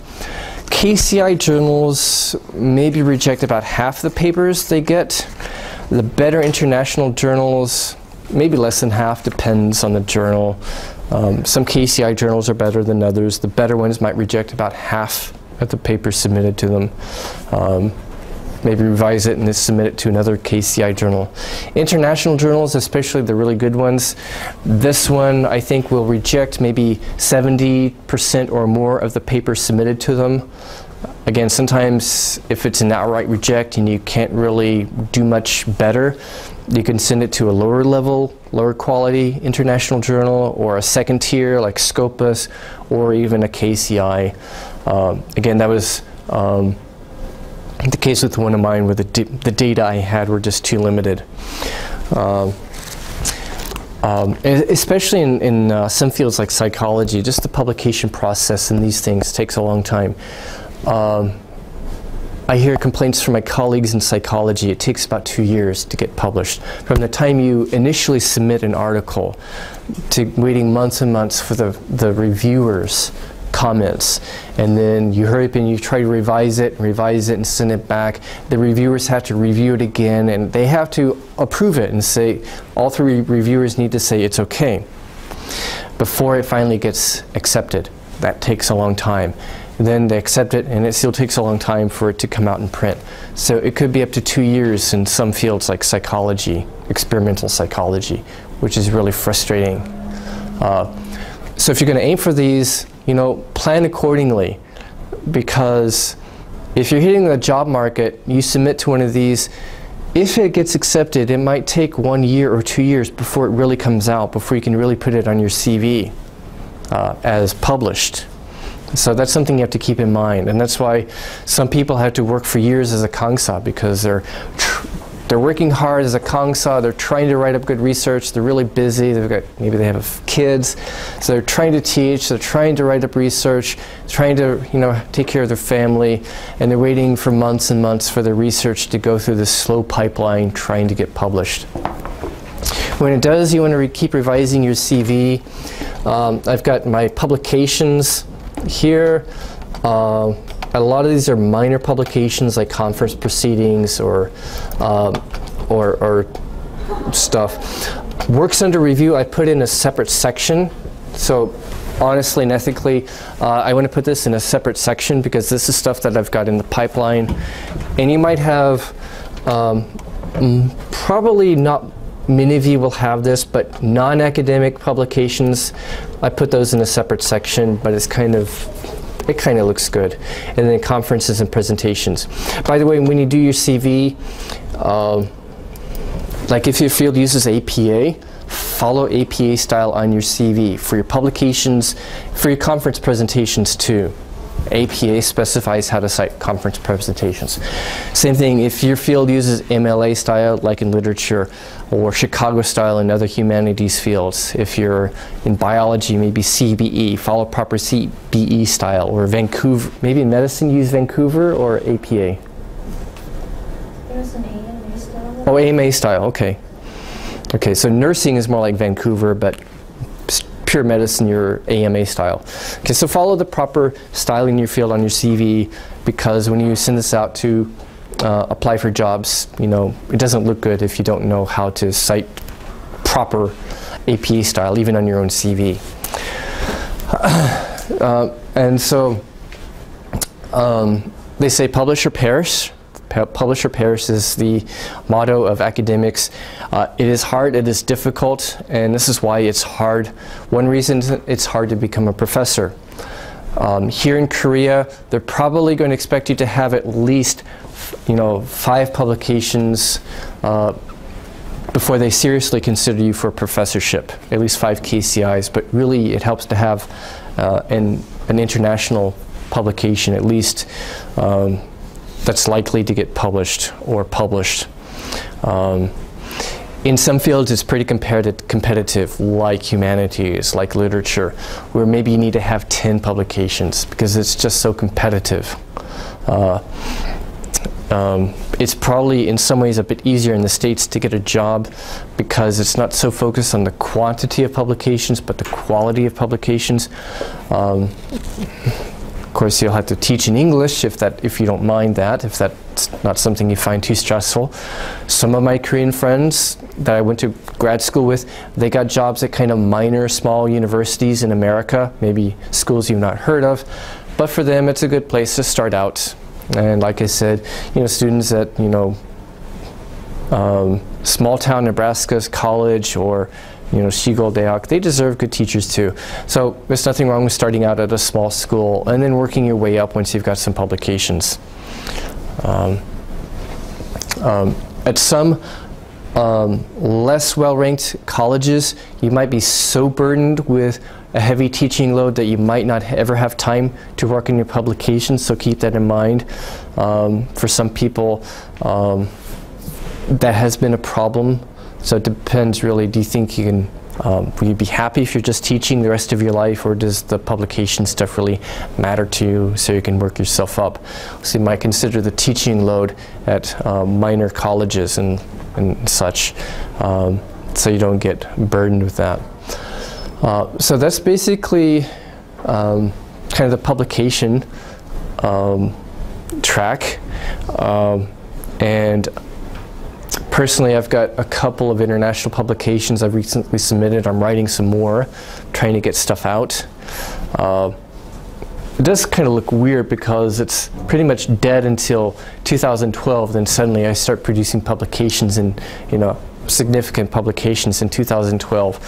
KCI journals maybe reject about half the papers they get. The better international journals, maybe less than half, depends on the journal. Some KCI journals are better than others. The better ones might reject about half of the papers submitted to them. Maybe revise it and then submit it to another KCI journal. International journals, especially the really good ones, this one I think will reject maybe 70% or more of the papers submitted to them. Again, sometimes if it's an outright reject and you can't really do much better, you can send it to a lower level, lower quality international journal, or a second tier like Scopus, or even a KCI. Again, that was the case with one of mine where the data I had were just too limited. Especially in some fields like psychology, just the publication process in these things takes a long time. I hear complaints from my colleagues in psychology. It takes about 2 years to get published. From the time you initially submit an article to waiting months and months for the reviewers' comments, and then you hurry up and you try to revise it and send it back. The reviewers have to review it again, and they have to approve it and say, all 3 reviewers need to say it's okay before it finally gets accepted. That takes a long time. And then they accept it, and it still takes a long time for it to come out in print. So it could be up to 2 years in some fields like psychology, experimental psychology, which is really frustrating. So if you're going to aim for these, plan accordingly, because if you're hitting the job market, you submit to one of these, if it gets accepted, it might take 1 year or 2 years before it really comes out, before you can really put it on your CV as published. So that's something you have to keep in mind, and that's why some people have to work for years as a Kangsa, because they're working hard as a Kangsa, they're trying to write up good research, they're really busy, maybe they have kids, so they're trying to teach, they're trying to write up research, trying to take care of their family, and they're waiting for months and months for the research to go through this slow pipeline trying to get published. When it does, you want to keep revising your CV. I've got my publications here. A lot of these are minor publications like conference proceedings or stuff. Works under review, I put in a separate section. So honestly and ethically, I want to put this in a separate section because this is stuff that I've got in the pipeline. And you might have, probably not many of you will have this, but non-academic publications, I put those in a separate section, but it kind of looks good. And then conferences and presentations. By the way, when you do your CV, like if your field uses APA, follow APA style on your CV for your publications, for your conference presentations too. APA specifies how to cite conference presentations. Same thing if your field uses MLA style, like in literature, or Chicago style in other humanities fields. If you're in biology, maybe CBE, follow proper CBE style, or Vancouver, maybe in medicine use Vancouver or APA. There's an AMA style. Oh, AMA style, okay. Okay, so nursing is more like Vancouver, but pure medicine, your AMA style. Okay, so follow the proper styling in your field on your CV, because when you send this out to apply for jobs, it doesn't look good if you don't know how to cite proper APA style, even on your own CV. And so they say publish or perish. Publish or perish is the motto of academics. It is hard, it is difficult, and this is why it's hard. One reason it's hard to become a professor. Here in Korea, they're probably going to expect you to have at least 5 publications before they seriously consider you for a professorship, at least 5 KCIs, but really it helps to have an international publication, at least that's likely to get published or published. In some fields it's pretty competitive, like humanities, like literature, where maybe you need to have 10 publications because it's just so competitive. It's probably in some ways a bit easier in the States to get a job because it's not so focused on the quantity of publications but the quality of publications. Of course, you'll have to teach in English if you don't mind that, if that's not something you find too stressful. Some of my Korean friends that I went to grad school with, they got jobs at kind of minor, small universities in America, maybe schools you've not heard of, but for them it's a good place to start out. And like I said, students at small town Nebraska's college or Shigol Daeak, they deserve good teachers too. So there's nothing wrong with starting out at a small school and then working your way up once you've got some publications. At some less well-ranked colleges, you might be so burdened with a heavy teaching load that you might not ever have time to work on your publications, so keep that in mind. For some people, that has been a problem. So it depends really, do you think you can, will you be happy if you're just teaching the rest of your life, or does the publication stuff really matter to you so you can work yourself up? So you might consider the teaching load at minor colleges and such, so you don't get burdened with that. So that's basically kind of the publication track. And personally, I've got a couple of international publications I've recently submitted. I'm writing some more, trying to get stuff out. It does kind of look weird because it's pretty much dead until 2012. Then suddenly I start producing publications and significant publications in 2012.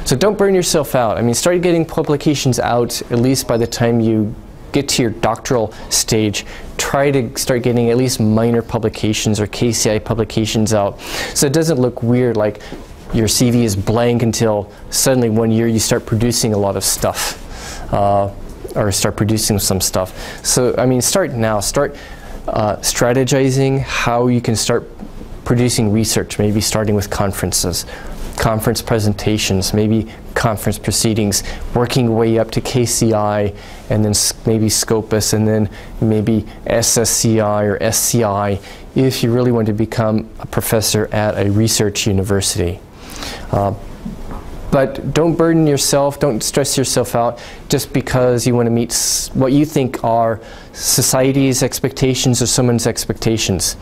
So don't burn yourself out. I mean, start getting publications out at least by the time you get to your doctoral stage, try to start getting at least minor publications or KCI publications out, so it doesn't look weird like your CV is blank until suddenly one year you start producing a lot of stuff, or start producing some stuff. So I mean, start now. Start strategizing how you can start producing research, maybe starting with conferences, conference presentations, maybe conference proceedings, working your way up to KCI, and then maybe Scopus, and then maybe SSCI or SCI, if you really want to become a professor at a research university. But don't burden yourself, don't stress yourself out just because you want to meet what you think are society's expectations or someone's expectations.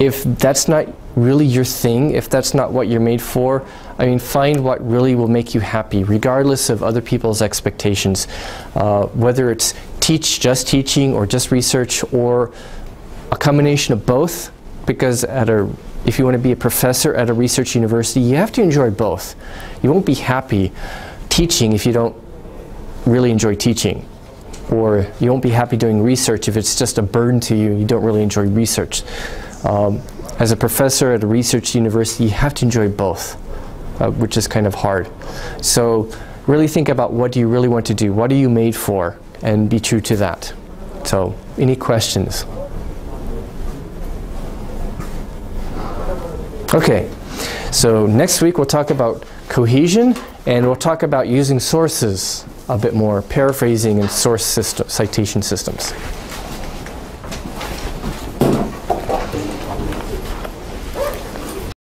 If that's not really your thing, if that's not what you're made for, I mean, find what really will make you happy, regardless of other people's expectations. Whether it's just teaching or just research, or a combination of both, because if you want to be a professor at a research university, you have to enjoy both. You won't be happy teaching if you don't really enjoy teaching. Or you won't be happy doing research if it's just a burden to you, you don't really enjoy research. As a professor at a research university, you have to enjoy both, which is kind of hard. So really think about, what do you really want to do? What are you made for? And be true to that. So, any questions? Okay, so next week we'll talk about cohesion, and we'll talk about using sources a bit more, paraphrasing and source citation systems.